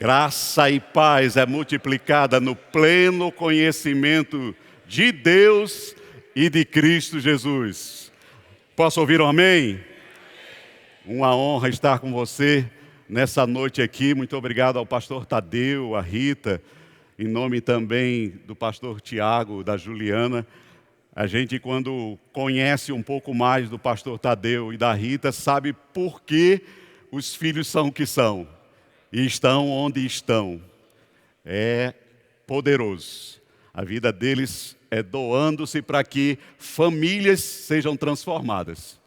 Graça e paz é multiplicada no pleno conhecimento de Deus e de Cristo Jesus. Posso ouvir um amém? Uma honra estar com você nessa noite aqui. Muito obrigado ao pastor Tadeu, a Rita, em nome também do pastor Tiago, da Juliana. A gente, quando conhece um pouco mais do pastor Tadeu e da Rita, sabe por que os filhos são o que são e estão onde estão. É poderoso. A vida deles é doando-se para que famílias sejam transformadas.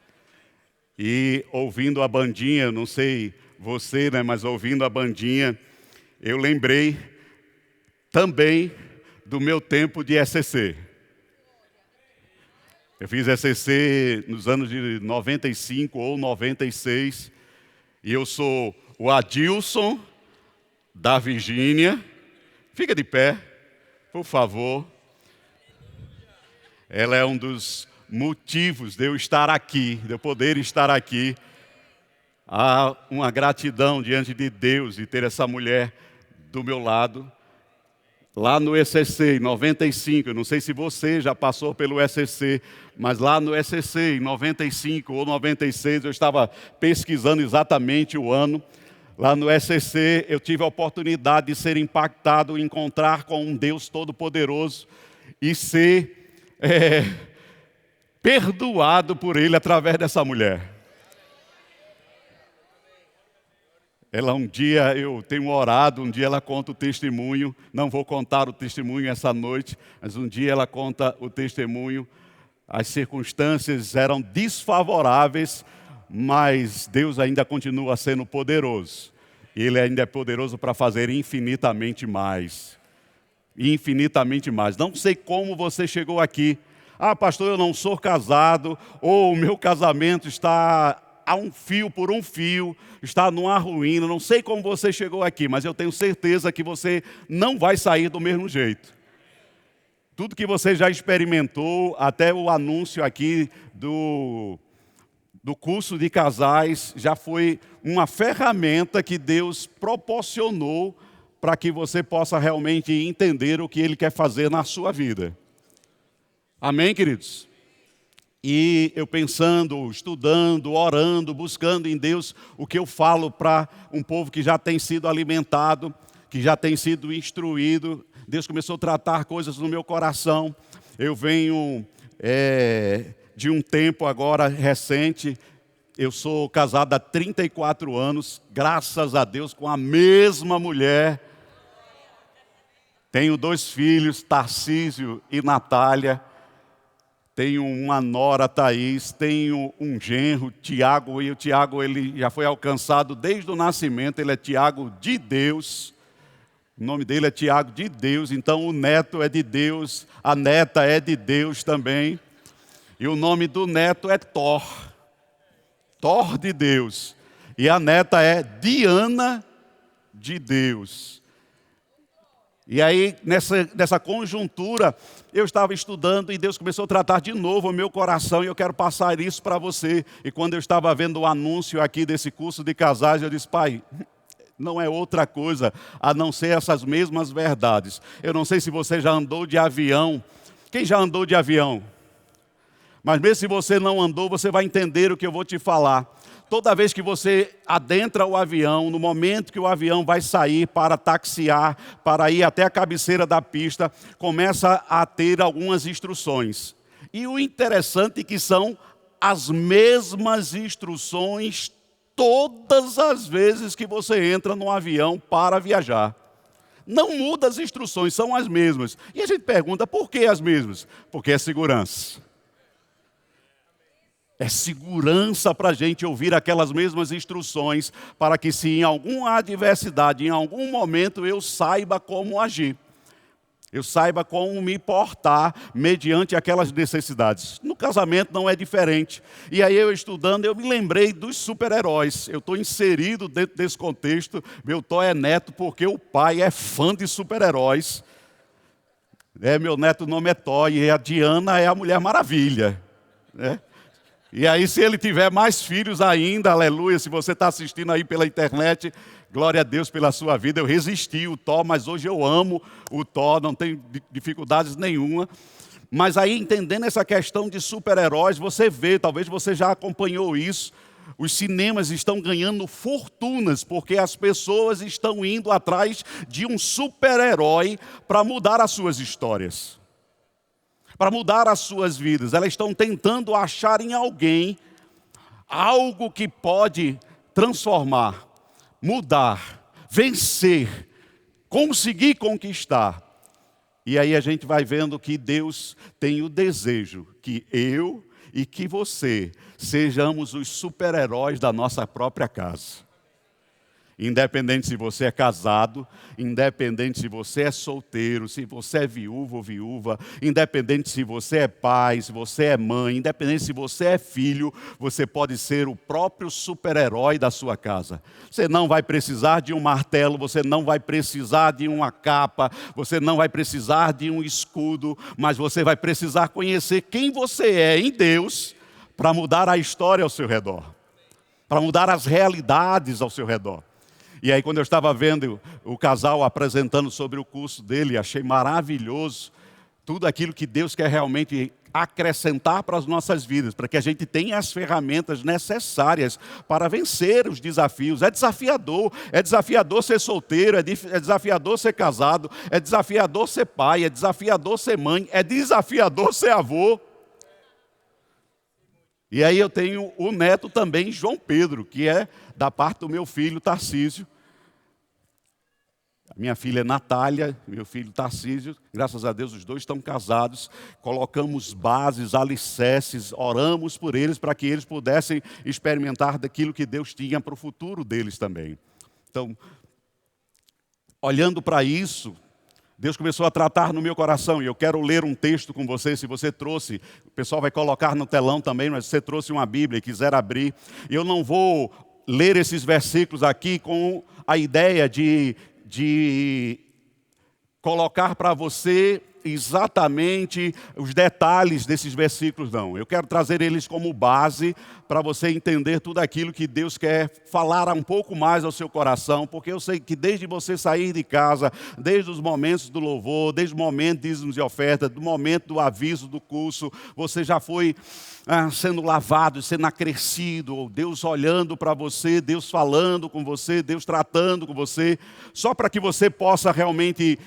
E ouvindo a bandinha, não sei você, mas ouvindo a bandinha, eu lembrei também do meu tempo de ECC. Eu fiz ECC nos anos de 95 ou 96, e eu sou o Adilson da Virgínia. Fica de pé, por favor. Ela é um dos motivos de eu estar aqui, de eu poder estar aqui. Há uma gratidão diante de Deus de ter essa mulher do meu lado. Lá no ECC, em 95, eu não sei se você já passou pelo ECC, mas lá no ECC, em 95 ou 96, eu estava pesquisando exatamente o ano. Lá no ECC, eu tive a oportunidade de ser impactado, encontrar com um Deus Todo-Poderoso e ser perdoado por Ele através dessa mulher. Ela um dia, eu tenho orado, um dia ela conta o testemunho, não vou contar o testemunho essa noite, mas um dia ela conta o testemunho. As circunstâncias eram desfavoráveis, mas Deus ainda continua sendo poderoso. Ele ainda é poderoso para fazer infinitamente mais. Infinitamente mais. Não sei como você chegou aqui. Ah, pastor, eu não sou casado, ou o meu casamento está a um fio por um fio, está numa ruína, não sei como você chegou aqui, mas eu tenho certeza que você não vai sair do mesmo jeito. Tudo que você já experimentou, até o anúncio aqui do curso de casais, já foi uma ferramenta que Deus proporcionou para que você possa realmente entender o que Ele quer fazer na sua vida. Amém, queridos? E eu pensando, estudando, orando, buscando em Deus o que eu falo para um povo que já tem sido alimentado, que já tem sido instruído. Deus começou a tratar coisas no meu coração. Eu venho de um tempo agora recente. Eu sou casado há 34 anos, graças a Deus, com a mesma mulher. Tenho 2 filhos, Tarcísio e Natália. Tenho uma nora, Thaís, tenho um genro, Tiago, e o Tiago ele já foi alcançado desde o nascimento, ele é Tiago de Deus, o nome dele é Tiago de Deus, então o neto é de Deus, a neta é de Deus também, e o nome do neto é Thor de Deus, e a neta é Diana de Deus. E aí, nessa conjuntura, eu estava estudando e Deus começou a tratar de novo o meu coração e eu quero passar isso para você. E quando eu estava vendo o anúncio aqui desse curso de casais, eu disse, pai, não é outra coisa a não ser essas mesmas verdades. Eu não sei se você já andou de avião. Quem já andou de avião? Mas mesmo se você não andou, você vai entender o que eu vou te falar. Toda vez que você adentra o avião, no momento que o avião vai sair para taxiar, para ir até a cabeceira da pista, começa a ter algumas instruções. E o interessante é que são as mesmas instruções todas as vezes que você entra no avião para viajar. Não muda as instruções, são as mesmas. E a gente pergunta, por que as mesmas? Porque é segurança. É segurança para a gente ouvir aquelas mesmas instruções, para que se em alguma adversidade, em algum momento eu saiba como agir. Eu saiba como me portar mediante aquelas necessidades. No casamento não é diferente. E aí eu estudando, eu me lembrei dos super-heróis. Eu estou inserido dentro desse contexto. Meu Thor é neto porque o pai é fã de super-heróis. Meu neto, o nome é Thor, e a Diana é a Mulher Maravilha. E aí, se ele tiver mais filhos ainda, aleluia, se você está assistindo aí pela internet, glória a Deus pela sua vida. Eu resisti o Thor, mas hoje eu amo o Thor, não tenho dificuldades nenhuma. Mas aí, entendendo essa questão de super-heróis, você vê, talvez você já acompanhou isso, os cinemas estão ganhando fortunas, porque as pessoas estão indo atrás de um super-herói para mudar as suas histórias, para mudar as suas vidas. Elas estão tentando achar em alguém algo que pode transformar, mudar, vencer, conseguir conquistar. E aí a gente vai vendo que Deus tem o desejo que eu e que você sejamos os super-heróis da nossa própria casa. Independente se você é casado, independente se você é solteiro, se você é viúvo ou viúva, independente se você é pai, se você é mãe, independente se você é filho, você pode ser o próprio super-herói da sua casa. Você não vai precisar de um martelo, você não vai precisar de uma capa, você não vai precisar de um escudo, mas você vai precisar conhecer quem você é em Deus para mudar a história ao seu redor, para mudar as realidades ao seu redor. E aí, quando eu estava vendo o casal apresentando sobre o curso dele, achei maravilhoso tudo aquilo que Deus quer realmente acrescentar para as nossas vidas, para que a gente tenha as ferramentas necessárias para vencer os desafios. É desafiador ser solteiro, é desafiador ser casado, é desafiador ser pai, é desafiador ser mãe, é desafiador ser avô. E aí eu tenho o neto também, João Pedro, que é da parte do meu filho Tarcísio. Minha filha é Natália, meu filho Tarcísio, graças a Deus os dois estão casados. Colocamos bases, alicerces, oramos por eles para que eles pudessem experimentar daquilo que Deus tinha para o futuro deles também. Então, olhando para isso, Deus começou a tratar no meu coração, e eu quero ler um texto com você. Se você trouxe, o pessoal vai colocar no telão também, mas se você trouxe uma Bíblia e quiser abrir, eu não vou ler esses versículos aqui com a ideia de colocar para você exatamente os detalhes desses versículos, não. Eu quero trazer eles como base para você entender tudo aquilo que Deus quer falar um pouco mais ao seu coração, porque eu sei que desde você sair de casa, desde os momentos do louvor, desde o momento de dízimos e oferta, do momento do aviso do curso, você já foi sendo lavado, sendo acrescido, Deus olhando para você, Deus falando com você, Deus tratando com você, só para que você possa realmente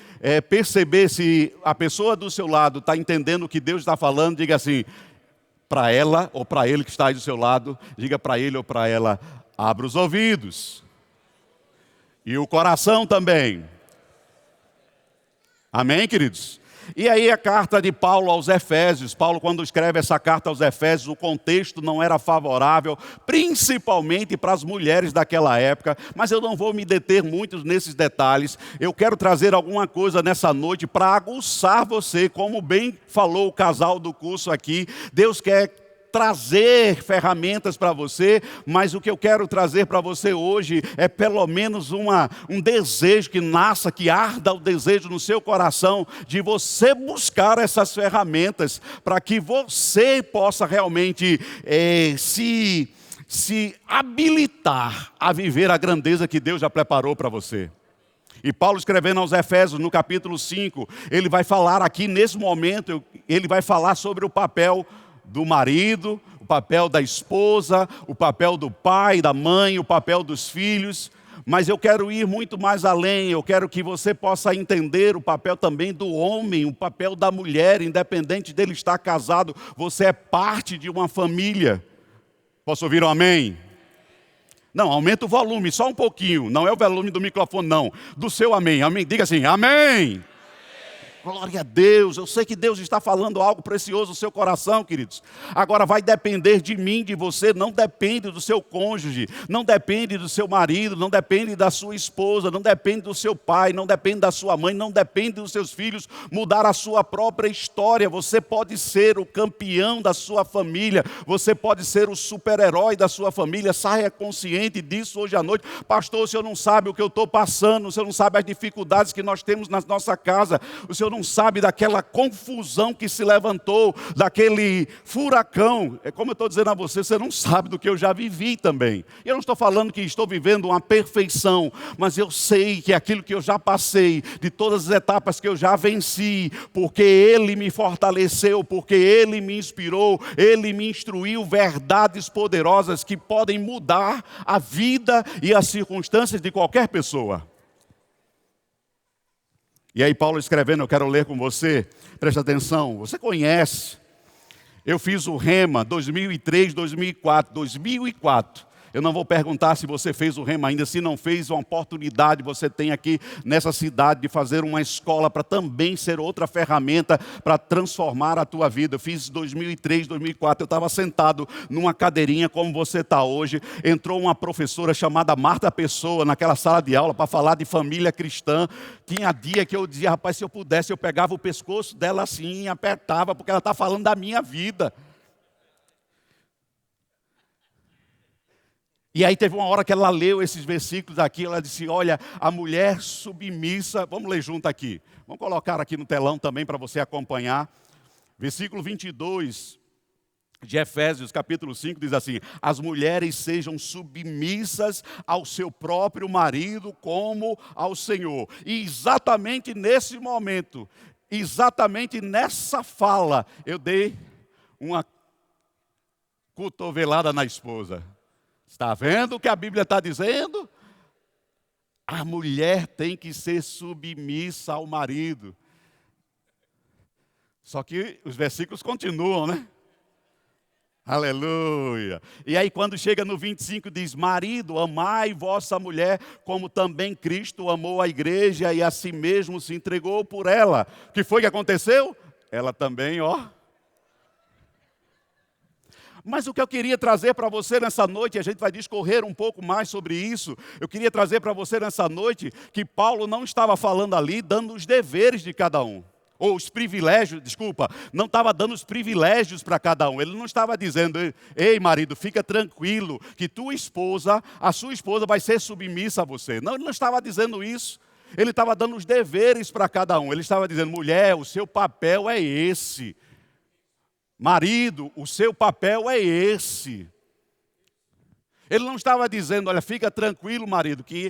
perceber se a pessoa do seu lado está entendendo o que Deus está falando. Diga assim, para ela ou para ele que está aí do seu lado, diga para ele ou para ela, abra os ouvidos. E o coração também. Amém, queridos? E aí a carta de Paulo aos Efésios. Paulo, quando escreve essa carta aos Efésios, o contexto não era favorável, principalmente para as mulheres daquela época. Mas eu não vou me deter muito nesses detalhes. Eu quero trazer alguma coisa nessa noite para aguçar você, como bem falou o casal do curso aqui. Deus quer trazer ferramentas para você, mas o que eu quero trazer para você hoje é pelo menos um desejo que nasça, que arda o desejo no seu coração de você buscar essas ferramentas para que você possa realmente se habilitar a viver a grandeza que Deus já preparou para você. E Paulo escrevendo aos Efésios, no capítulo 5, ele vai falar aqui nesse momento, ele vai falar sobre o papel do marido, o papel da esposa, o papel do pai, da mãe, o papel dos filhos. Mas eu quero ir muito mais além, eu quero que você possa entender o papel também do homem, o papel da mulher, independente dele estar casado, você é parte de uma família. Posso ouvir um amém? Não, aumenta o volume, só um pouquinho, não é o volume do microfone não, do seu amém, amém, diga assim, amém! Glória a Deus, eu sei que Deus está falando algo precioso no seu coração, queridos. Agora vai depender de mim, de você, não depende do seu cônjuge, não depende do seu marido, não depende da sua esposa, não depende do seu pai, não depende da sua mãe, não depende dos seus filhos mudar a sua própria história. Você pode ser o campeão da sua família, você pode ser o super-herói da sua família. Saia consciente disso hoje à noite. Pastor, o senhor não sabe o que eu estou passando, o senhor não sabe as dificuldades que nós temos na nossa casa, o senhor não não sabe daquela confusão que se levantou, daquele furacão. É como eu estou dizendo a você, você não sabe do que eu já vivi também. Eu não estou falando que estou vivendo uma perfeição, mas eu sei que aquilo que eu já passei, de todas as etapas que eu já venci, porque Ele me fortaleceu, porque Ele me inspirou, Ele me instruiu verdades poderosas que podem mudar a vida e as circunstâncias de qualquer pessoa. E aí Paulo escrevendo, eu quero ler com você, presta atenção, você conhece, eu fiz o Rema 2003, 2004, eu não vou perguntar se você fez o Rema ainda, se não fez, uma oportunidade você tem aqui nessa cidade de fazer uma escola para também ser outra ferramenta para transformar a tua vida. Eu fiz 2003, 2004, eu estava sentado numa cadeirinha como você está hoje, entrou uma professora chamada Marta Pessoa naquela sala de aula para falar de família cristã. Tinha dia que eu dizia, rapaz, se eu pudesse eu pegava o pescoço dela assim e apertava, porque ela está falando da minha vida. E aí teve uma hora que ela leu esses versículos aqui, ela disse, olha, a mulher submissa, vamos ler junto aqui, vamos colocar aqui no telão também para você acompanhar, versículo 22 de Efésios, capítulo 5, diz assim, as mulheres sejam submissas ao seu próprio marido como ao Senhor. E exatamente nesse momento, exatamente nessa fala, eu dei uma cotovelada na esposa. Está vendo o que a Bíblia está dizendo? A mulher tem que ser submissa ao marido. Só que os versículos continuam, né? Aleluia. E aí quando chega no 25 diz, marido, amai vossa mulher, como também Cristo amou a igreja e a si mesmo se entregou por ela. O que foi que aconteceu? Ela também, Mas o que eu queria trazer para você nessa noite, a gente vai discorrer um pouco mais sobre isso. Eu queria trazer para você nessa noite que Paulo não estava falando ali, dando os deveres de cada um. Ou os privilégios, não estava dando os privilégios para cada um. Ele não estava dizendo, ei marido, fica tranquilo, que a sua esposa vai ser submissa a você. Não, ele não estava dizendo isso. Ele estava dando os deveres para cada um. Ele estava dizendo, mulher, o seu papel é esse. Marido, o seu papel é esse. Ele não estava dizendo, olha, fica tranquilo, marido, que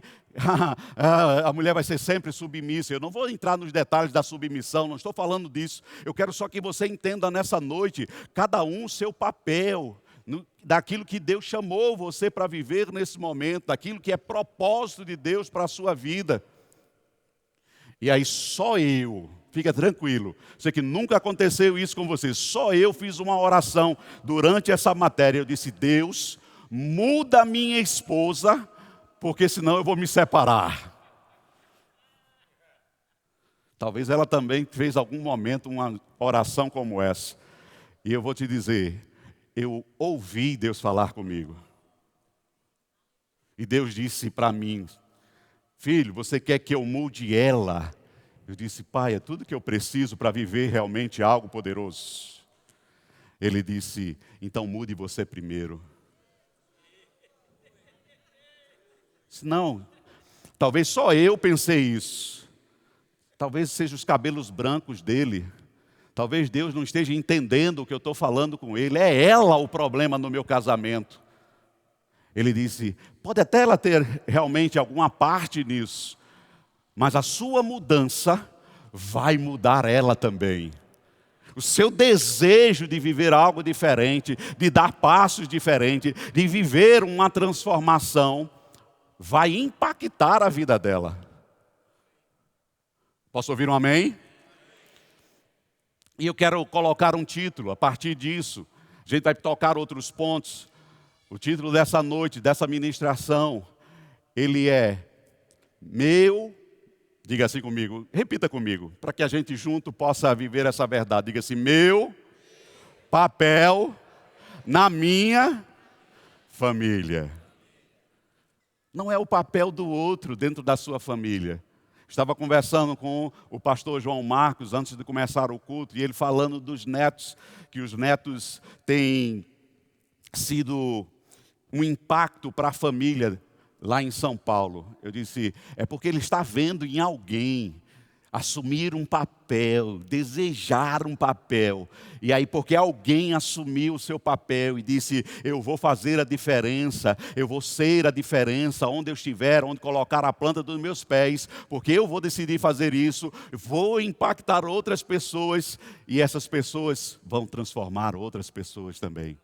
a mulher vai ser sempre submissa. Eu não vou entrar nos detalhes da submissão, não estou falando disso. Eu quero só que você entenda nessa noite, cada um o seu papel, daquilo que Deus chamou você para viver nesse momento, daquilo que é propósito de Deus para a sua vida. E aí só eu... Fica tranquilo, sei que nunca aconteceu isso com você, só eu fiz uma oração durante essa matéria, eu disse, Deus, muda a minha esposa, porque senão eu vou me separar. Talvez ela também fez algum momento uma oração como essa, e eu vou te dizer, eu ouvi Deus falar comigo, e Deus disse para mim, filho, você quer que eu mude ela? Eu disse, pai, é tudo que eu preciso para viver realmente algo poderoso. Ele disse, então mude você primeiro. Não, talvez só eu pensei isso. Talvez sejam os cabelos brancos dele. Talvez Deus não esteja entendendo o que eu estou falando com ele. É ela o problema no meu casamento. Ele disse, pode até ela ter realmente alguma parte nisso. Mas a sua mudança vai mudar ela também. O seu desejo de viver algo diferente, de dar passos diferentes, de viver uma transformação, vai impactar a vida dela. Posso ouvir um amém? E eu quero colocar um título a partir disso. A gente vai tocar outros pontos. O título dessa noite, dessa ministração, ele é diga assim comigo, repita comigo, para que a gente junto possa viver essa verdade. Diga assim, meu papel na minha família. Não é o papel do outro dentro da sua família. Estava conversando com o pastor João Marcos antes de começar o culto, e ele falando dos netos, que os netos têm sido um impacto para a família lá em São Paulo. Eu disse, é porque ele está vendo em alguém Assumir um papel, desejar um papel. E aí, porque alguém assumiu o seu papel e disse: eu vou fazer a diferença, eu vou ser a diferença onde eu estiver, onde colocar a planta dos meus pés, porque eu vou decidir fazer isso, vou impactar outras pessoas e essas pessoas vão transformar outras pessoas também.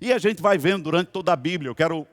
E a gente vai vendo durante toda a Bíblia. Eu quero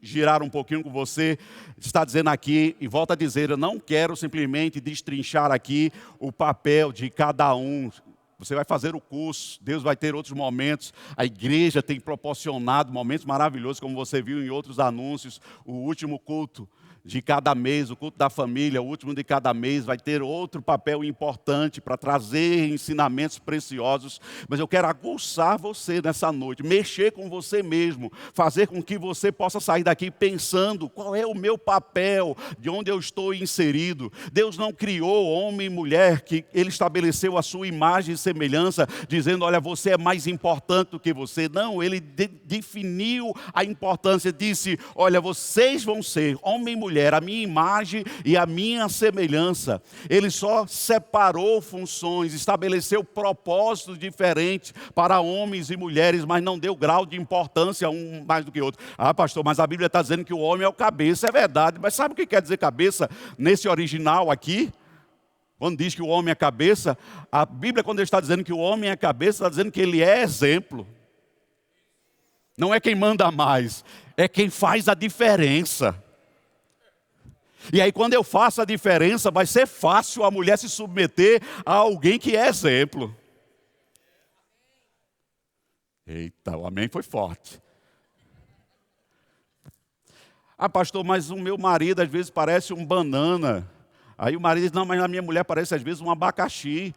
girar um pouquinho com você, está dizendo aqui, e volta a dizer, eu não quero simplesmente destrinchar aqui o papel de cada um. Você vai fazer o curso, Deus vai ter outros momentos, a igreja tem proporcionado momentos maravilhosos, como você viu em outros anúncios, o último culto de cada mês, o culto da família, o último de cada mês, vai ter outro papel importante para trazer ensinamentos preciosos. Mas eu quero aguçar você nessa noite, mexer com você mesmo, fazer com que você possa sair daqui pensando qual é o meu papel, de onde eu estou inserido. Deus não criou homem e mulher, que Ele estabeleceu a sua imagem e semelhança, dizendo: olha, você é mais importante do que você. Não, Ele definiu a importância, disse: olha, vocês vão ser homem e mulher, a minha imagem e a minha semelhança. Ele só separou funções, estabeleceu propósitos diferentes para homens e mulheres, mas não deu grau de importância um mais do que outro. Ah, pastor, mas a Bíblia está dizendo que o homem é o cabeça. É verdade, mas sabe o que quer dizer cabeça nesse original aqui? Quando diz que o homem é cabeça, a Bíblia, quando está dizendo que o homem é cabeça, está dizendo que ele é exemplo. Não é quem manda mais, é quem faz a diferença. E aí, quando eu faço a diferença, vai ser fácil a mulher se submeter a alguém que é exemplo. Eita, o amém foi forte. Ah, pastor, mas o meu marido às vezes parece um banana. Aí o marido diz: não, mas a minha mulher parece às vezes um abacaxi.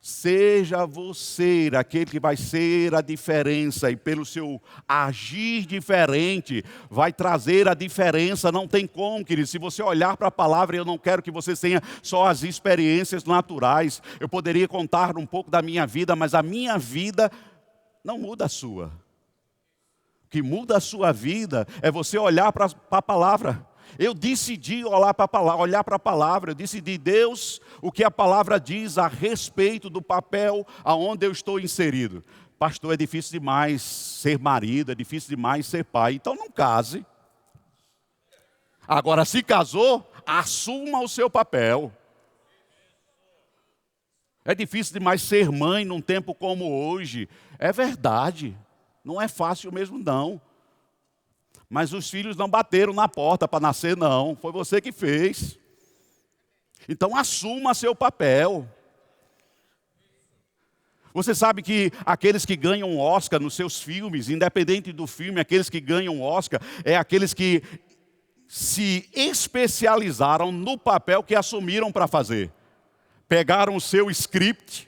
Seja você aquele que vai ser a diferença, e pelo seu agir diferente, vai trazer a diferença. Não tem como, querido. Se você olhar para a palavra, eu não quero que você tenha só as experiências naturais. Eu poderia contar um pouco da minha vida, mas a minha vida não muda a sua. O que muda a sua vida é você olhar para a palavra. Eu decidi olhar para a palavra, eu decidi, Deus, o que a palavra diz a respeito do papel aonde eu estou inserido. Pastor, é difícil demais ser marido, é difícil demais ser pai, então não case. Agora, se casou, assuma o seu papel. É difícil demais ser mãe num tempo como hoje. É verdade, não é fácil mesmo não. Mas os filhos não bateram na porta para nascer, não. Foi você que fez. Então assuma seu papel. Você sabe que aqueles que ganham Oscar nos seus filmes, independente do filme, aqueles que ganham Oscar, é aqueles que se especializaram no papel que assumiram para fazer. Pegaram o seu script,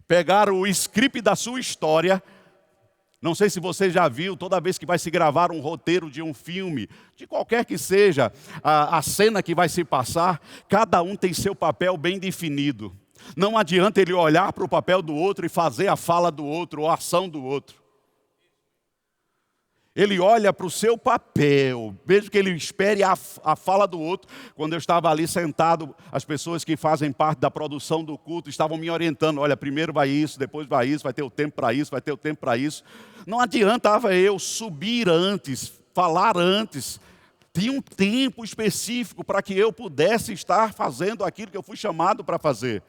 pegaram o script da sua história. Não sei se você já viu, toda vez que vai se gravar um roteiro de um filme, de qualquer que seja a cena que vai se passar, cada um tem seu papel bem definido. Não adianta ele olhar para o papel do outro e fazer a fala do outro ou a ação do outro. Ele olha para o seu papel, mesmo que ele espere a fala do outro. Quando eu estava ali sentado, as pessoas que fazem parte da produção do culto estavam me orientando. Olha, primeiro vai isso, depois vai isso, vai ter o tempo para isso, vai ter o tempo para isso. Não adiantava eu subir antes, falar antes. Tinha um tempo específico para que eu pudesse estar fazendo aquilo que eu fui chamado para fazer.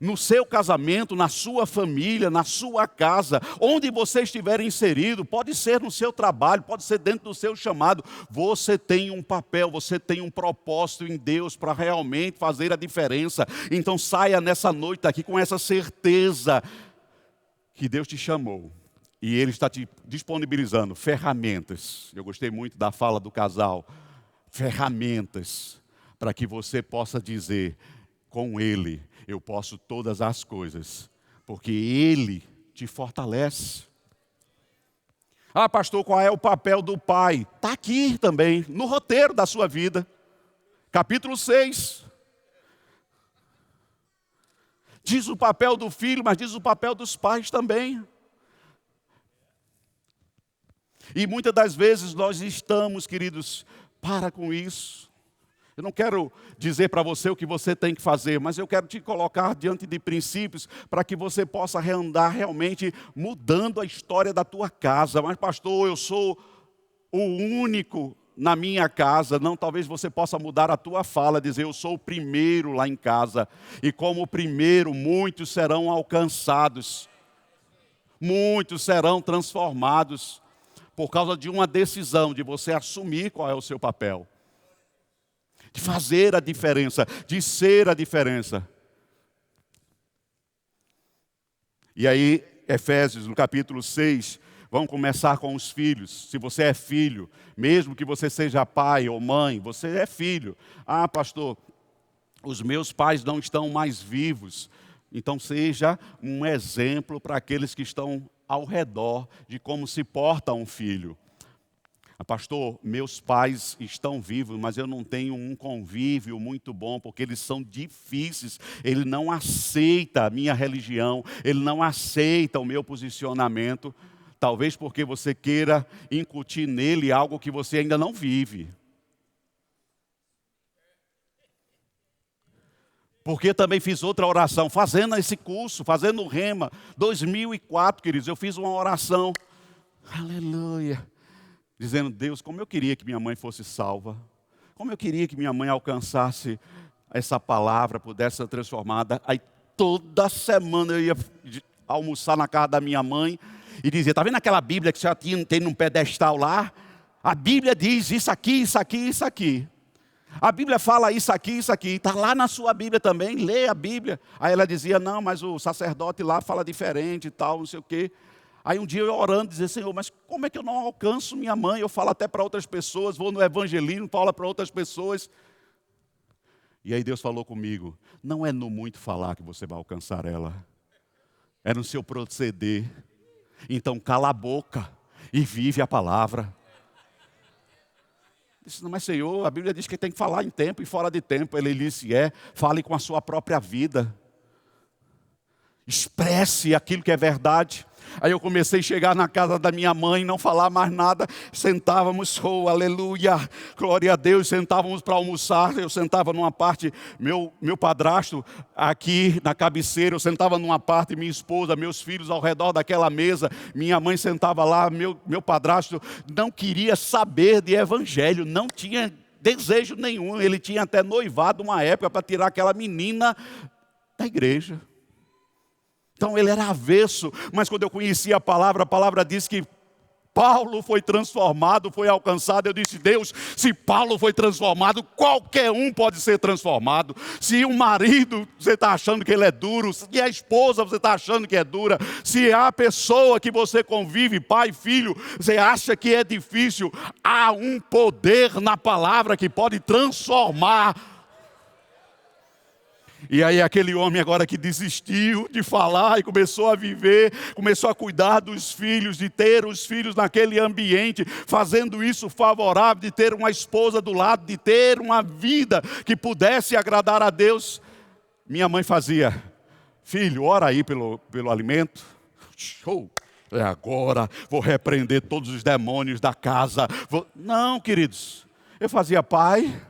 No seu casamento, na sua família, na sua casa, onde você estiver inserido, pode ser no seu trabalho, pode ser dentro do seu chamado, você tem um papel, você tem um propósito em Deus para realmente fazer a diferença. Então saia nessa noite daqui com essa certeza que Deus te chamou e Ele está te disponibilizando ferramentas. Eu gostei muito da fala do casal, ferramentas para que você possa dizer: com Ele eu posso todas as coisas, porque Ele te fortalece. Ah, pastor, qual é o papel do pai? Está aqui também, no roteiro da sua vida. Capítulo 6. Diz o papel do filho, mas diz o papel dos pais também. E muitas das vezes nós estamos, queridos, para com isso. Eu não quero dizer para você o que você tem que fazer, mas eu quero te colocar diante de princípios para que você possa andar realmente mudando a história da tua casa. Mas pastor, eu sou o único na minha casa. Não, talvez você possa mudar a tua fala, dizer eu sou o primeiro lá em casa. E como o primeiro, muitos serão alcançados. Muitos serão transformados por causa de uma decisão de você assumir qual é o seu papel. De fazer a diferença, de ser a diferença. E aí, Efésios, no capítulo 6, vamos começar com os filhos. Se você é filho, mesmo que você seja pai ou mãe, você é filho. Ah, pastor, os meus pais não estão mais vivos. Então seja um exemplo para aqueles que estão ao redor de como se porta um filho. Pastor, meus pais estão vivos, mas eu não tenho um convívio muito bom, porque eles são difíceis. Ele não aceita a minha religião, ele não aceita o meu posicionamento. Talvez porque você queira incutir nele algo que você ainda não vive. Porque também fiz outra oração, fazendo esse curso, fazendo o Rema. 2004, queridos, eu fiz uma oração. Aleluia. Dizendo, Deus, como eu queria que minha mãe fosse salva. Como eu queria que minha mãe alcançasse essa palavra, pudesse ser transformada. Aí toda semana eu ia almoçar na casa da minha mãe e dizia, está vendo aquela Bíblia que já tem num pedestal lá? A Bíblia diz isso aqui, isso aqui, isso aqui. A Bíblia fala isso aqui, está lá na sua Bíblia também, lê a Bíblia. Aí ela dizia, não, mas o sacerdote lá fala diferente e tal, não sei o quê. Aí um dia eu orando, dizia, Senhor, mas como é que eu não alcanço minha mãe? Eu falo até para outras pessoas, vou no evangelismo, falo para outras pessoas. E aí Deus falou comigo, não é no muito falar que você vai alcançar ela. É no seu proceder. Então cala a boca e vive a palavra. Eu disse, não, mas Senhor, a Bíblia diz que tem que falar em tempo e fora de tempo. Ele disse, fale com a sua própria vida. Expresse aquilo que é verdade. Aí eu comecei a chegar na casa da minha mãe, não falar mais nada. Sentávamos, oh, aleluia, glória a Deus. Sentávamos para almoçar. Eu sentava numa parte, meu padrasto aqui na cabeceira. Eu sentava numa parte, minha esposa, meus filhos ao redor daquela mesa. Minha mãe sentava lá. Meu padrasto não queria saber de evangelho, não tinha desejo nenhum. Ele tinha até noivado uma época para tirar aquela menina da igreja. Então ele era avesso, mas quando eu conheci a palavra diz que Paulo foi transformado, foi alcançado. Eu disse, Deus, se Paulo foi transformado, qualquer um pode ser transformado. Se o marido, você está achando que ele é duro, se a esposa, você está achando que é dura, se a pessoa que você convive, pai, filho, você acha que é difícil, há um poder na palavra que pode transformar. E aí aquele homem agora que desistiu de falar e começou a viver, começou a cuidar dos filhos, de ter os filhos naquele ambiente, fazendo isso favorável, de ter uma esposa do lado, de ter uma vida que pudesse agradar a Deus. Minha mãe fazia, filho, ora aí pelo alimento. Show! É agora, vou repreender todos os demônios da casa. Não, queridos, eu fazia, pai,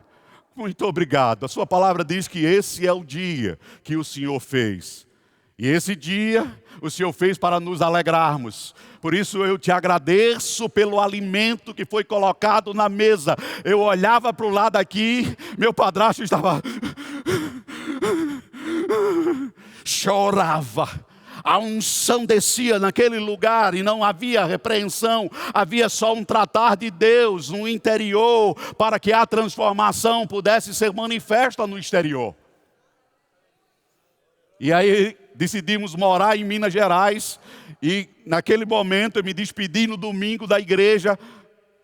muito obrigado. A sua palavra diz que esse é o dia que o Senhor fez. E esse dia o Senhor fez para nos alegrarmos. Por isso eu te agradeço pelo alimento que foi colocado na mesa. Eu olhava para o lado aqui, meu padrasto estava... chorava. A unção descia naquele lugar e não havia repreensão, havia só um tratar de Deus no interior, para que a transformação pudesse ser manifesta no exterior. E aí decidimos morar em Minas Gerais, e naquele momento eu me despedi no domingo da igreja.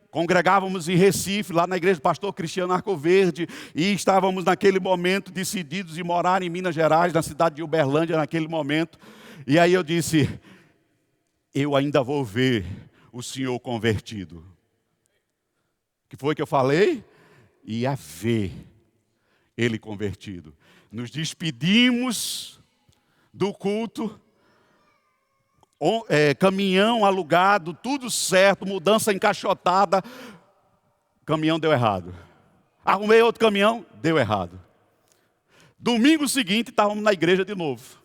Congregávamos em Recife, lá na igreja do pastor Cristiano Arcoverde, e estávamos naquele momento decididos em morar em Minas Gerais, na cidade de Uberlândia naquele momento. E aí eu disse, eu ainda vou ver o Senhor convertido. O que foi que eu falei? Ia ver ele convertido. Nos despedimos do culto, caminhão alugado, tudo certo, mudança encaixotada. O caminhão deu errado. Arrumei outro caminhão, deu errado. Domingo seguinte, estávamos na igreja de novo.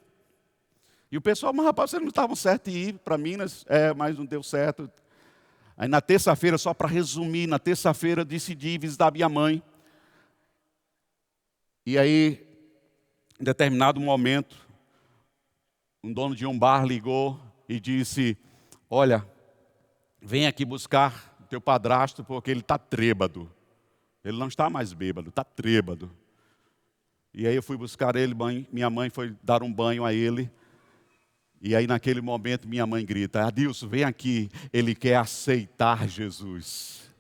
E o pessoal, mas rapaz, vocês não estavam certos em ir para Minas? Mas não deu certo. Aí na terça-feira, só para resumir, na terça-feira eu decidi visitar minha mãe. E aí, em determinado momento, um dono de um bar ligou e disse, olha, vem aqui buscar teu padrasto porque ele está trêbado. Ele não está mais bêbado, está trêbado. E aí eu fui buscar ele, minha mãe foi dar um banho a ele. E aí naquele momento minha mãe grita, Adilson, vem aqui, ele quer aceitar Jesus.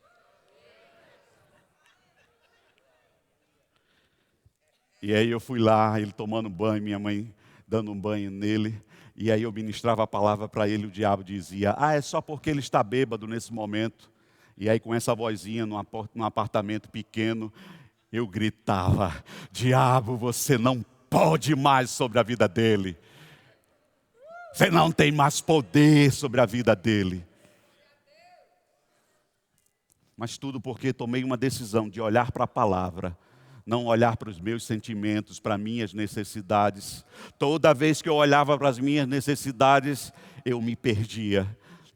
E aí eu fui lá, ele tomando banho, minha mãe dando um banho nele. E aí eu ministrava a palavra para ele, o diabo dizia, é só porque ele está bêbado nesse momento. E aí com essa vozinha num apartamento pequeno, eu gritava, diabo, você não pode mais sobre a vida dele. Você não tem mais poder sobre a vida dele. Mas tudo porque tomei uma decisão de olhar para a palavra, não olhar para os meus sentimentos, para minhas necessidades. Toda vez que eu olhava para as minhas necessidades, eu me perdia.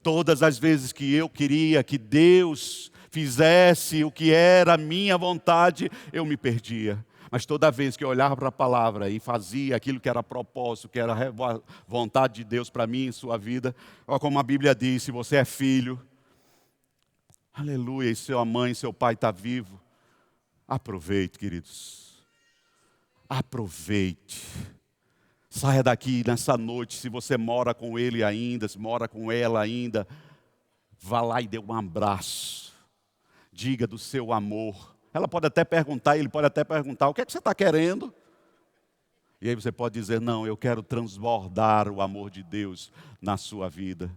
Todas as vezes que eu queria que Deus fizesse o que era a minha vontade, eu me perdia. Mas toda vez que eu olhava para a palavra e fazia aquilo que era propósito, que era a vontade de Deus para mim em sua vida, olha como a Bíblia diz, se você é filho, aleluia, e sua mãe, seu pai está vivo, aproveite, queridos, aproveite. Saia daqui nessa noite, se você mora com ele ainda, se mora com ela ainda, vá lá e dê um abraço, diga do seu amor. Ela pode até perguntar, ele pode até perguntar, o que é que você está querendo? E aí você pode dizer, não, eu quero transbordar o amor de Deus na sua vida.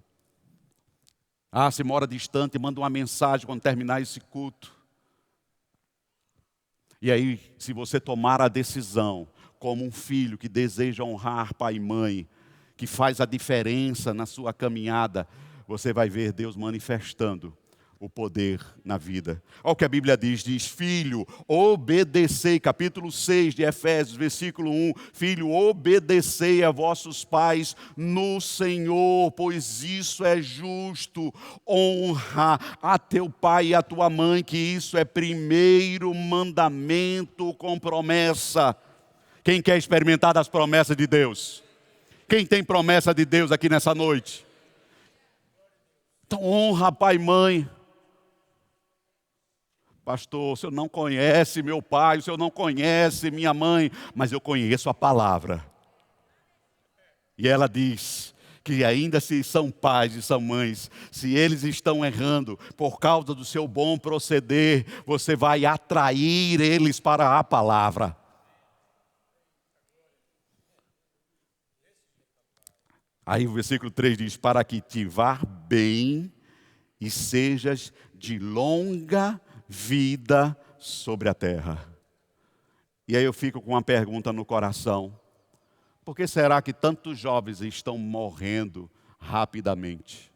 Se mora distante, manda uma mensagem quando terminar esse culto. E aí, se você tomar a decisão, como um filho que deseja honrar pai e mãe, que faz a diferença na sua caminhada, você vai ver Deus manifestando o poder na vida. Olha o que a Bíblia diz, filho, obedecei, capítulo 6 de Efésios, versículo 1, filho, obedecei a vossos pais no Senhor, pois isso é justo, honra a teu pai e a tua mãe, que isso é primeiro mandamento com promessa. Quem quer experimentar das promessas de Deus? Quem tem promessa de Deus aqui nessa noite? Então honra pai e mãe. Pastor, o senhor não conhece meu pai, o senhor não conhece minha mãe, mas eu conheço a palavra. E ela diz que ainda se são pais e são mães, se eles estão errando por causa do seu bom proceder, você vai atrair eles para a palavra. Aí o versículo 3 diz, para que te vá bem e sejas de longa vida sobre a terra. E aí eu fico com uma pergunta no coração. Por que será que tantos jovens estão morrendo rapidamente?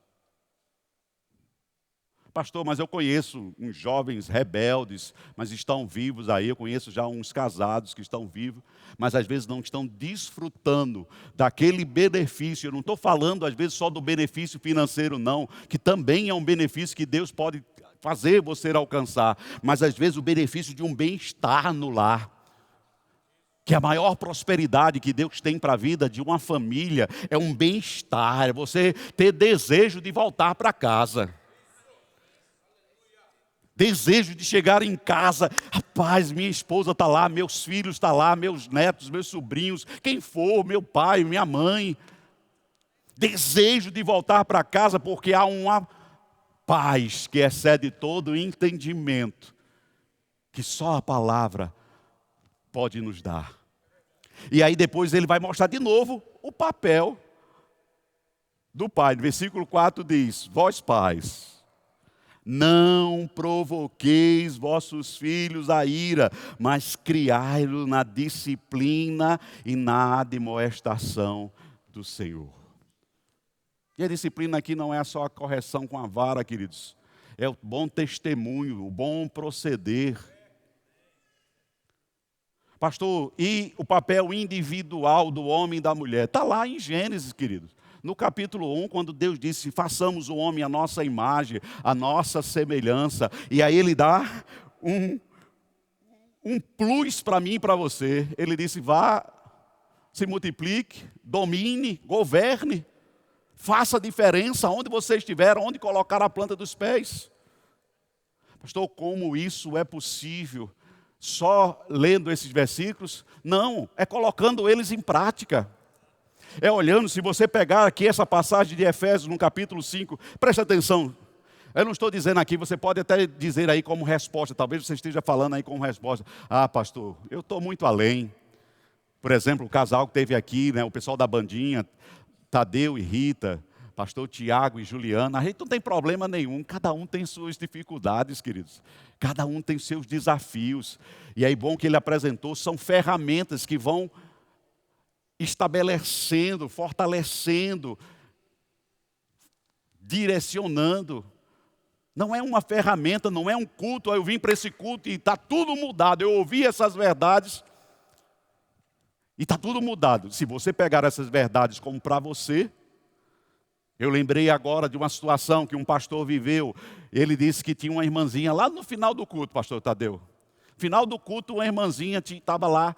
Pastor, mas eu conheço uns jovens rebeldes, mas estão vivos aí. Eu conheço já uns casados que estão vivos, mas às vezes não estão desfrutando daquele benefício. Eu não estou falando às vezes só do benefício financeiro não, que também é um benefício que Deus pode fazer você alcançar, mas às vezes o benefício de um bem-estar no lar. Que a maior prosperidade que Deus tem para a vida de uma família é um bem-estar, é você ter desejo de voltar para casa. Desejo de chegar em casa, rapaz, minha esposa está lá, meus filhos estão lá, meus netos, meus sobrinhos, quem for, meu pai, minha mãe. Desejo de voltar para casa porque há uma paz que excede todo entendimento, que só a palavra pode nos dar. E aí depois ele vai mostrar de novo o papel do pai. No versículo 4 diz, vós pais, não provoqueis vossos filhos a ira, mas criai-los na disciplina e na admoestação do Senhor. E a disciplina aqui não é só a correção com a vara, queridos. É o bom testemunho, o bom proceder. Pastor, e o papel individual do homem e da mulher? Está lá em Gênesis, queridos. No capítulo 1, quando Deus disse, façamos o homem à nossa imagem, à nossa semelhança. E aí ele dá um plus para mim e para você. Ele disse, vá, se multiplique, domine, governe. Faça diferença onde você estiver, onde colocar a planta dos pés. Pastor, como isso é possível? Só lendo esses versículos? Não, é colocando eles em prática. É olhando, se você pegar aqui essa passagem de Efésios no capítulo 5, preste atenção. Eu não estou dizendo aqui, você pode até dizer aí como resposta, talvez você esteja falando aí como resposta. Ah, pastor, eu estou muito além. Por exemplo, o casal que teve aqui, né, o pessoal da bandinha, Tadeu e Rita, pastor Tiago e Juliana, a gente não tem problema nenhum, cada um tem suas dificuldades, queridos. Cada um tem seus desafios. E aí, bom que ele apresentou, são ferramentas que vão estabelecendo, fortalecendo, direcionando. Não é uma ferramenta, não é um culto, eu vim para esse culto e está tudo mudado. Eu ouvi essas verdades e está tudo mudado. Se você pegar essas verdades como para você, eu lembrei agora de uma situação que um pastor viveu. Ele disse que tinha uma irmãzinha lá no final do culto, pastor Tadeu. Final do culto, uma irmãzinha estava lá.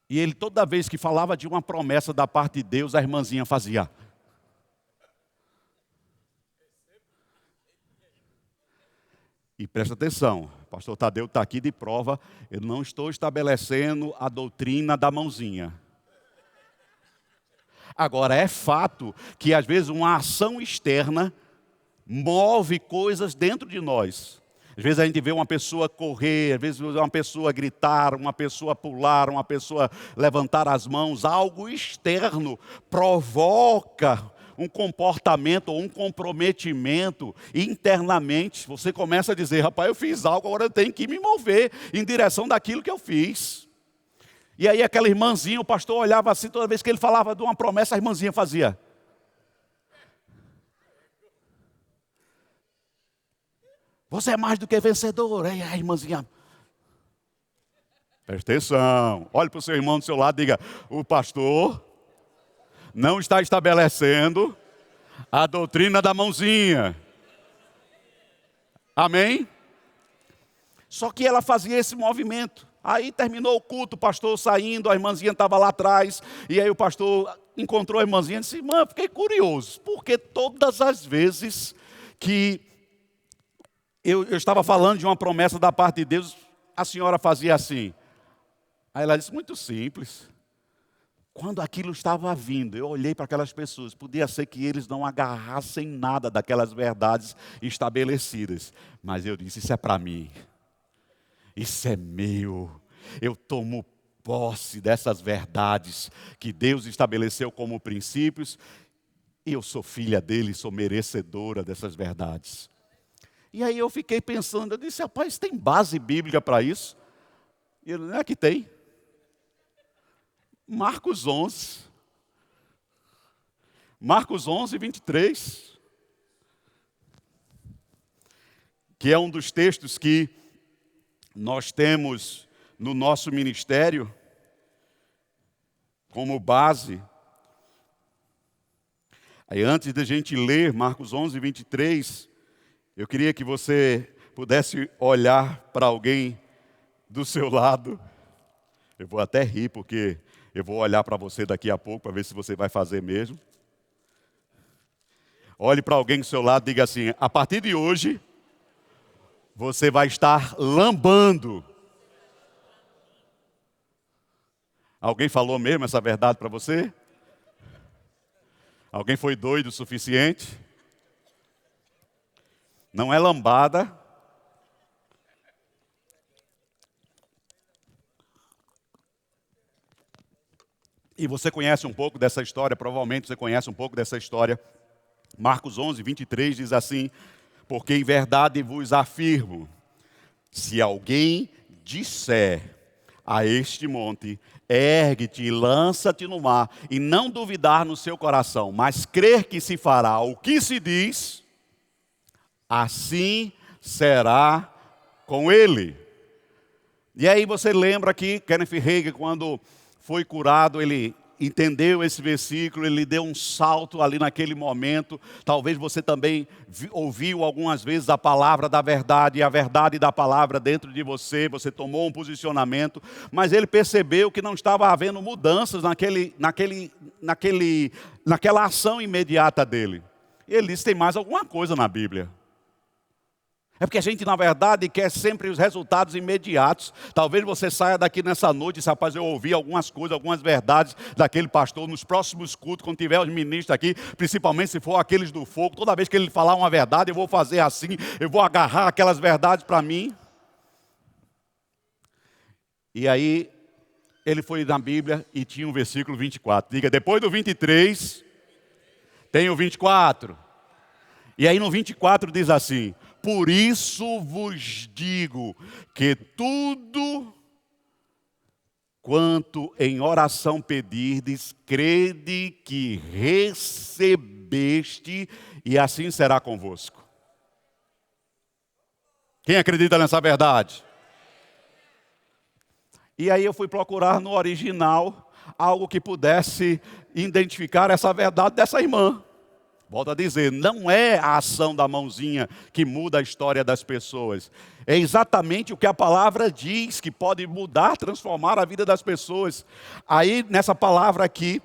E ele, toda vez que falava de uma promessa da parte de Deus, a irmãzinha fazia. E presta atenção, pastor Tadeu está aqui de prova. Eu não estou estabelecendo a doutrina da mãozinha. Agora, é fato que às vezes uma ação externa move coisas dentro de nós. Às vezes a gente vê uma pessoa correr, às vezes uma pessoa gritar, uma pessoa pular, uma pessoa levantar as mãos. Algo externo provoca um comportamento ou um comprometimento internamente. Você começa a dizer, rapaz, eu fiz algo, agora eu tenho que me mover em direção daquilo que eu fiz. E aí aquela irmãzinha, o pastor olhava assim, toda vez que ele falava de uma promessa, a irmãzinha fazia. Você é mais do que vencedor. Aí a irmãzinha. Presta atenção. Olhe para o seu irmão do seu lado e diga, o pastor não está estabelecendo a doutrina da mãozinha. Amém? Só que ela fazia esse movimento. Aí terminou o culto, o pastor saindo, a irmãzinha estava lá atrás, e aí o pastor encontrou a irmãzinha e disse, irmã, fiquei curioso, porque todas as vezes que eu estava falando de uma promessa da parte de Deus, a senhora fazia assim. Aí ela disse, muito simples. Quando aquilo estava vindo, eu olhei para aquelas pessoas, podia ser que eles não agarrassem nada daquelas verdades estabelecidas, mas eu disse, isso é para mim. Isso é meu, eu tomo posse dessas verdades que Deus estabeleceu como princípios, e eu sou filha dele, sou merecedora dessas verdades. E aí eu fiquei pensando, eu disse, rapaz, tem base bíblica para isso? E ele, não é que tem. Marcos 11. Marcos 11, 23. Que é um dos textos que nós temos no nosso ministério como base. Aí antes de a gente ler Marcos 11, 23, eu queria que você pudesse olhar para alguém do seu lado. Eu vou até rir, porque eu vou olhar para você daqui a pouco, para ver se você vai fazer mesmo. Olhe para alguém do seu lado e diga assim, a partir de hoje, você vai estar lambando. Alguém falou mesmo essa verdade para você? Alguém foi doido o suficiente? Não é lambada. E você conhece um pouco dessa história, provavelmente você conhece um pouco dessa história. Marcos 11, 23 diz assim, porque em verdade vos afirmo, se alguém disser a este monte, ergue-te e lança-te no mar, e não duvidar no seu coração, mas crer que se fará o que se diz, assim será com ele. E aí você lembra que Kenneth Hagin, quando foi curado, ele entendeu esse versículo, ele deu um salto ali naquele momento. Talvez você também ouviu algumas vezes a palavra da verdade e a verdade da palavra dentro de você, você tomou um posicionamento, mas ele percebeu que não estava havendo mudanças naquela ação imediata dele. E ele disse, tem mais alguma coisa na Bíblia. É porque a gente, na verdade, quer sempre os resultados imediatos. Talvez você saia daqui nessa noite e disse, rapaz, eu ouvi algumas coisas, algumas verdades daquele pastor. Nos próximos cultos, quando tiver os ministros aqui, principalmente se for aqueles do fogo, toda vez que ele falar uma verdade, eu vou fazer assim, eu vou agarrar aquelas verdades para mim. E aí, ele foi na Bíblia e tinha o versículo 24. Diga, depois do 23, tem o 24. E aí no 24 diz assim, por isso vos digo que tudo quanto em oração pedirdes, crede que recebeste e assim será convosco. Quem acredita nessa verdade? E aí eu fui procurar no original algo que pudesse identificar essa verdade dessa irmã. Volto a dizer, não é a ação da mãozinha que muda a história das pessoas. É exatamente o que a palavra diz, que pode mudar, transformar a vida das pessoas. Aí, nessa palavra aqui,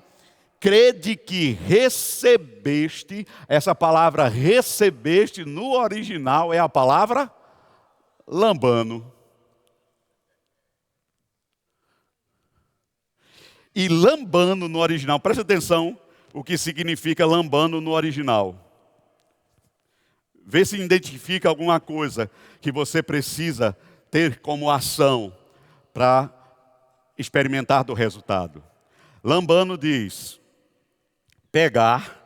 crede que recebeste, essa palavra recebeste, no original, é a palavra lambano. E lambano no original, presta atenção, o que significa lambano no original. Vê se identifica alguma coisa que você precisa ter como ação para experimentar do resultado. Lambano diz, pegar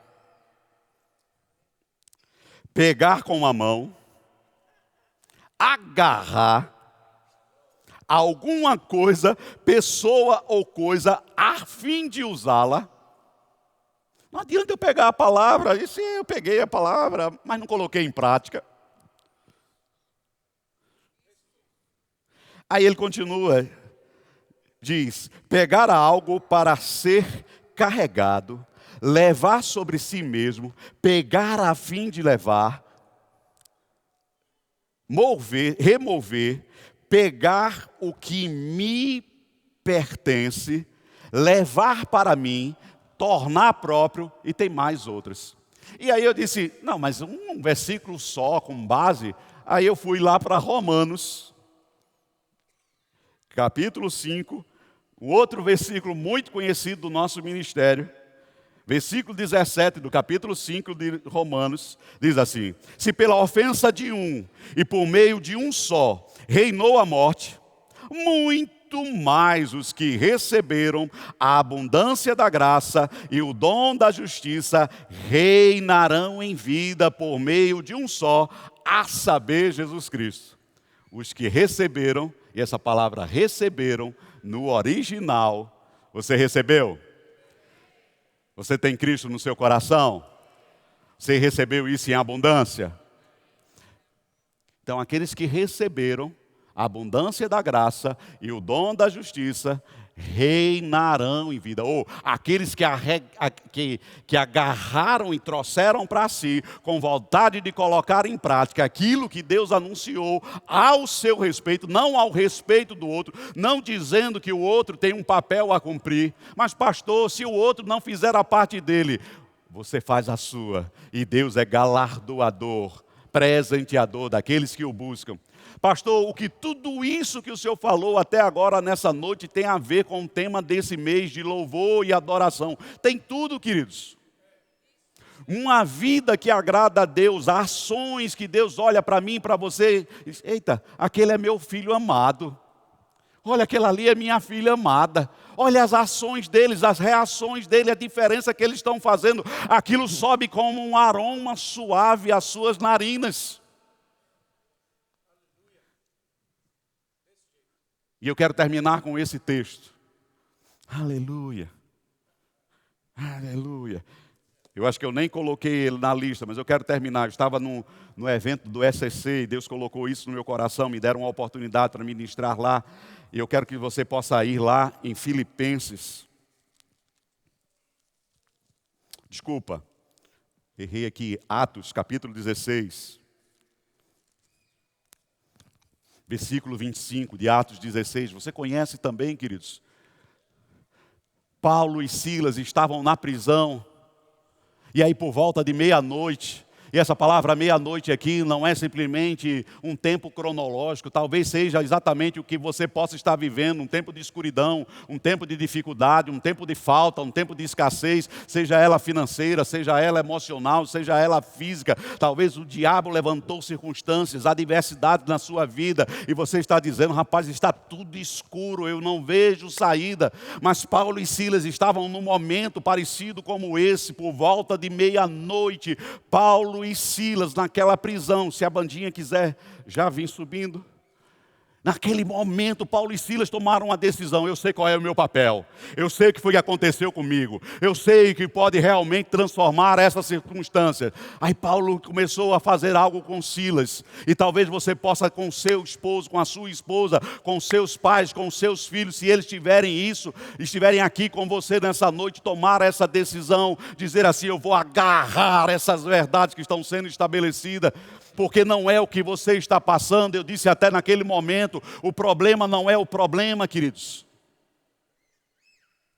com a mão, agarrar alguma coisa, pessoa ou coisa, a fim de usá-la. Não adianta eu pegar a palavra, e sim, eu peguei a palavra, mas não coloquei em prática. Aí ele continua, diz, pegar algo para ser carregado, levar sobre si mesmo, pegar a fim de levar, mover, remover, pegar o que me pertence, levar para mim, tornar próprio, e tem mais outras. E aí eu disse, não, mas um versículo só, com base. Aí eu fui lá para Romanos, capítulo 5, um outro versículo muito conhecido do nosso ministério. Versículo 17 do capítulo 5 de Romanos, diz assim, se pela ofensa de um, e por meio de um só, reinou a morte, muito mais os que receberam a abundância da graça e o dom da justiça reinarão em vida por meio de um só, a saber, Jesus Cristo. Os que receberam, e essa palavra receberam, no original, você recebeu? Você tem Cristo no seu coração? Você recebeu isso em abundância? Então, aqueles que receberam a abundância da graça e o dom da justiça reinarão em vida. Ou aqueles que agarraram e trouxeram para si, com vontade de colocar em prática aquilo que Deus anunciou ao seu respeito, não ao respeito do outro, não dizendo que o outro tem um papel a cumprir, mas pastor, se o outro não fizer a parte dele, você faz a sua, e Deus é galardoador, presenteador daqueles que o buscam. Pastor, o que tudo isso que o senhor falou até agora nessa noite tem a ver com o tema desse mês de louvor e adoração? Tem tudo, queridos. Uma vida que agrada a Deus, ações que Deus olha para mim e para você, diz, eita, aquele é meu filho amado. Olha, aquela ali é minha filha amada. Olha as ações deles, as reações dele, a diferença que eles estão fazendo. Aquilo sobe como um aroma suave às suas narinas. E eu quero terminar com esse texto. Aleluia. Aleluia. Eu acho que eu nem coloquei ele na lista, mas eu quero terminar. Eu estava no evento do SEC e Deus colocou isso no meu coração, me deram uma oportunidade para ministrar lá. E eu quero que você possa ir lá em Filipenses. Desculpa, errei aqui. Atos, capítulo 16. Versículo 25 de Atos 16. Você conhece também, queridos? Paulo e Silas estavam na prisão. E aí por volta de meia-noite, e essa palavra meia-noite aqui não é simplesmente um tempo cronológico, talvez seja exatamente o que você possa estar vivendo, um tempo de escuridão, um tempo de dificuldade, um tempo de falta, um tempo de escassez, seja ela financeira, seja ela emocional, seja ela física. Talvez o diabo levantou circunstâncias, adversidades na sua vida, e você está dizendo, rapaz, está tudo escuro, eu não vejo saída. Mas Paulo e Silas estavam num momento parecido como esse, por volta de meia-noite. Paulo e Silas naquela prisão, se a bandinha quiser já vir subindo. Naquele momento, Paulo e Silas tomaram uma decisão. Eu sei qual é o meu papel. Eu sei o que foi que aconteceu comigo. Eu sei que pode realmente transformar essa circunstância. Aí Paulo começou a fazer algo com Silas. E talvez você possa com seu esposo, com a sua esposa, com seus pais, com seus filhos, se eles estiverem aqui com você nessa noite, tomar essa decisão, dizer assim, eu vou agarrar essas verdades que estão sendo estabelecidas. Porque não é o que você está passando, eu disse até naquele momento, o problema não é o problema, queridos.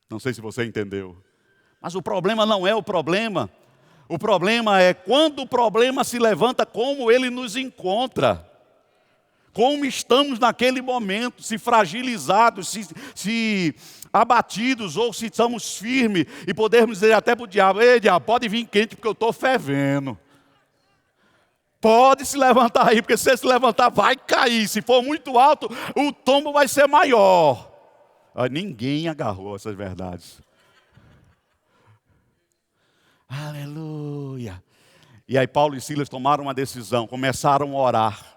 Não sei se você entendeu. Mas o problema não é o problema. O problema é quando o problema se levanta, como ele nos encontra. Como estamos naquele momento, se fragilizados, se abatidos, ou se estamos firmes, e podemos dizer até para o diabo, ei diabo, pode vir quente porque eu estou fervendo. Pode se levantar aí, porque se você se levantar, vai cair. Se for muito alto, o tombo vai ser maior. Ninguém agarrou essas verdades. Aleluia. E aí Paulo e Silas tomaram uma decisão, começaram a orar.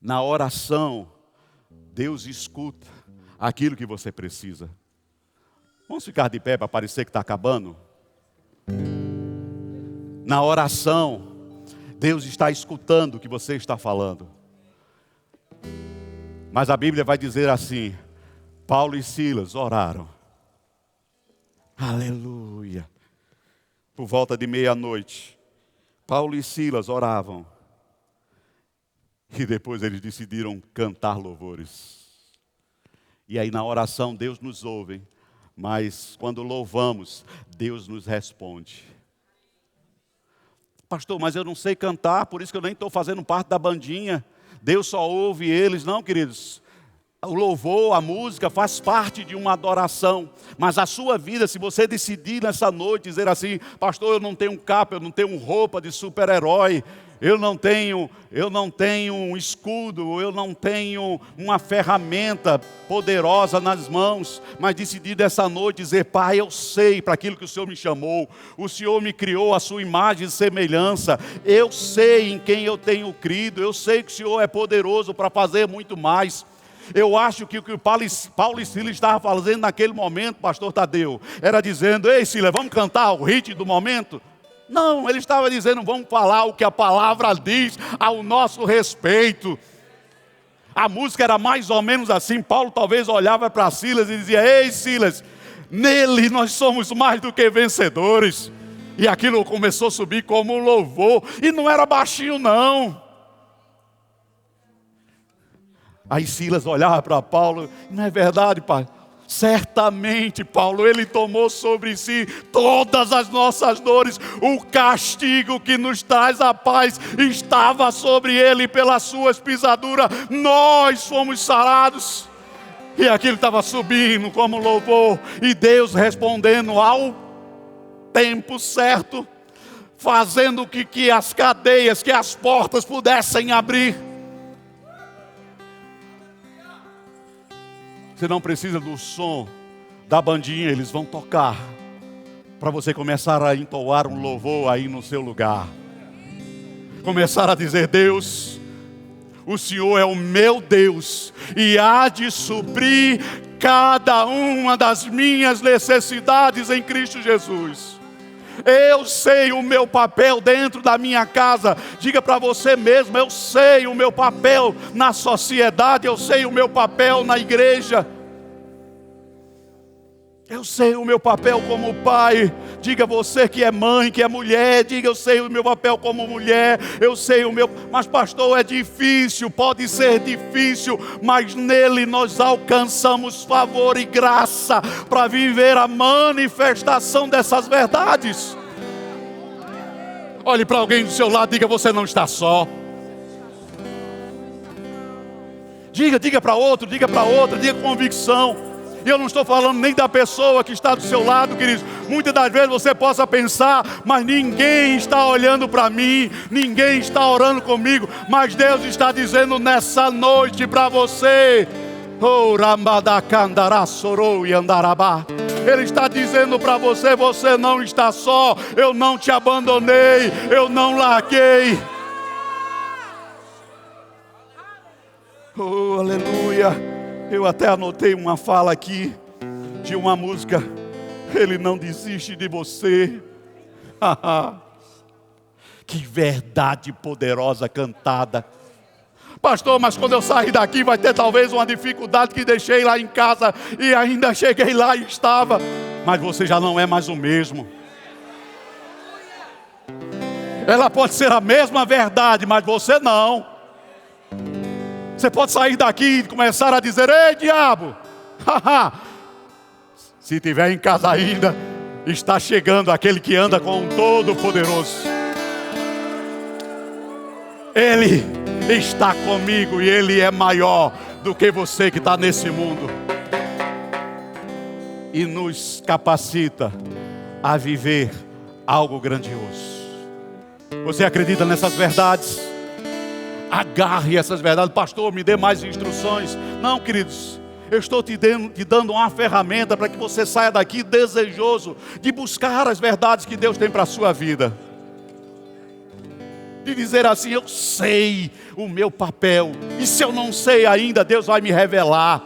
Na oração, Deus escuta aquilo que você precisa. Vamos ficar de pé para parecer que está acabando? Na oração, Deus está escutando o que você está falando. Mas a Bíblia vai dizer assim, Paulo e Silas oraram. Aleluia. Por volta de meia-noite, Paulo e Silas oravam. E depois eles decidiram cantar louvores. E aí na oração Deus nos ouve, mas quando louvamos, Deus nos responde. Pastor, mas eu não sei cantar, por isso que eu nem estou fazendo parte da bandinha. Deus só ouve eles. Não, queridos. O louvor, a música faz parte de uma adoração. Mas a sua vida, se você decidir nessa noite dizer assim, pastor, eu não tenho capa, eu não tenho roupa de super-herói, eu não tenho um escudo, eu não tenho uma ferramenta poderosa nas mãos, mas decidi dessa noite dizer, Pai, eu sei para aquilo que o Senhor me chamou, o Senhor me criou a sua imagem e semelhança, eu sei em quem eu tenho crido, eu sei que o Senhor é poderoso para fazer muito mais. Eu acho que o que Paulo e Silas estavam fazendo naquele momento, pastor Tadeu, era dizendo, ei Silas, vamos cantar o hit do momento? Não, ele estava dizendo, vamos falar o que a palavra diz ao nosso respeito. A música era mais ou menos assim, Paulo talvez olhava para Silas e dizia, ei Silas, nele nós somos mais do que vencedores. E aquilo começou a subir como um louvor, e não era baixinho não. Aí Silas olhava para Paulo, não é verdade, pai? Certamente, Paulo, ele tomou sobre si todas as nossas dores. O castigo que nos traz a paz estava sobre ele, pelas suas pisaduras nós fomos sarados. E aquilo estava subindo como louvor, e Deus respondendo ao tempo certo, fazendo que as cadeias, que as portas pudessem abrir. Você não precisa do som da bandinha, eles vão tocar, para você começar a entoar um louvor aí no seu lugar. Começar a dizer, Deus, o Senhor é o meu Deus, e há de suprir cada uma das minhas necessidades em Cristo Jesus. Eu sei o meu papel dentro da minha casa. Diga para você mesmo: eu sei o meu papel na sociedade, eu sei o meu papel na igreja. Eu sei o meu papel como pai. Diga você que é mãe, que é mulher. Diga: eu sei o meu papel como mulher. Eu sei o meu... Mas pastor, é difícil. Pode ser difícil, mas nele nós alcançamos favor e graça para viver a manifestação dessas verdades. Olhe para alguém do seu lado, diga: você não está só. Diga para outro, diga para outra, diga com convicção. E eu não estou falando nem da pessoa que está do seu lado, queridos. Muitas das vezes você possa pensar: mas ninguém está olhando para mim, ninguém está orando comigo. Mas Deus está dizendo nessa noite para você: oh, Ramadakandará, Sorou e Andarabá. Ele está dizendo para você: você não está só. Eu não te abandonei, eu não larguei. Oh, aleluia. Eu até anotei uma fala aqui de uma música: Ele não desiste de você. Que verdade poderosa cantada. Pastor, mas quando eu sair daqui vai ter talvez uma dificuldade que deixei lá em casa e ainda cheguei lá e estava. Mas você já não é mais o mesmo. Ela pode ser a mesma verdade, mas você não. Você pode sair daqui e começar a dizer: ei, diabo! Se estiver em casa ainda, está chegando aquele que anda com o Todo-Poderoso. Ele está comigo e Ele é maior do que você que está nesse mundo. E nos capacita a viver algo grandioso. Você acredita nessas verdades? Agarre essas verdades. Pastor, me dê mais instruções. Não, queridos, eu estou te dando uma ferramenta para que você saia daqui desejoso de buscar as verdades que Deus tem para a sua vida. De dizer assim: eu sei o meu papel, e se eu não sei ainda, Deus vai me revelar.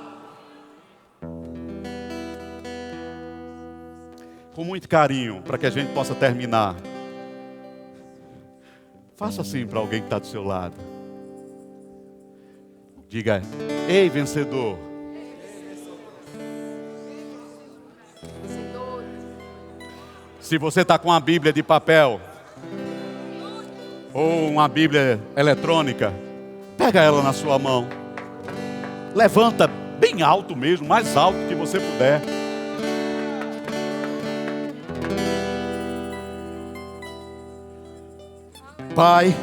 Com muito carinho, para que a gente possa terminar, faça assim para alguém que está do seu lado. Diga: ei, vencedor. Se você está com uma Bíblia de papel ou uma Bíblia eletrônica, pega ela na sua mão. Levanta bem alto mesmo, mais alto que você puder. Pai,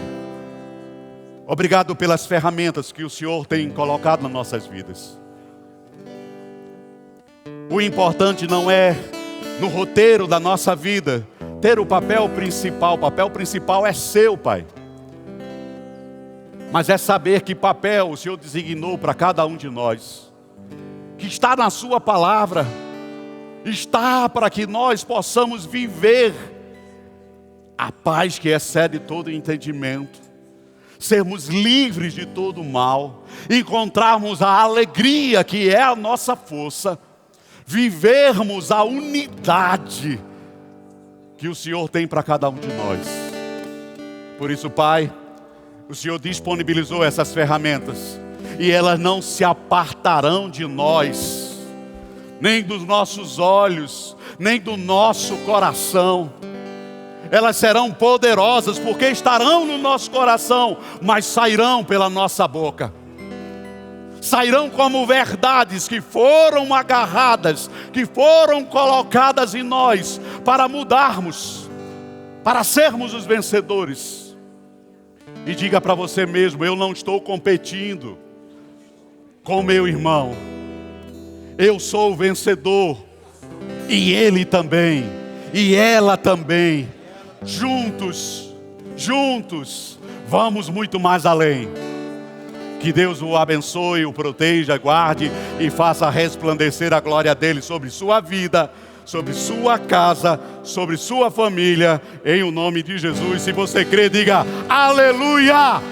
obrigado pelas ferramentas que o Senhor tem colocado nas nossas vidas. O importante não é no roteiro da nossa vida ter o papel principal. O papel principal é seu, Pai. Mas é saber que papel o Senhor designou para cada um de nós, que está na sua palavra, está para que nós possamos viver a paz que excede todo entendimento, sermos livres de todo mal, encontrarmos a alegria que é a nossa força, vivermos a unidade que o Senhor tem para cada um de nós. Por isso, Pai, o Senhor disponibilizou essas ferramentas e elas não se apartarão de nós, nem dos nossos olhos, nem do nosso coração. Elas serão poderosas porque estarão no nosso coração, mas sairão pela nossa boca. Sairão como verdades que foram agarradas, que foram colocadas em nós para mudarmos, para sermos os vencedores. E diga para você mesmo: eu não estou competindo com meu irmão. Eu sou o vencedor e ele também, e ela também. Juntos, vamos muito mais além. Que Deus o abençoe, o proteja, guarde e faça resplandecer a glória dele sobre sua vida, sobre sua casa, sobre sua família, em o nome de Jesus. Se você crê, diga aleluia!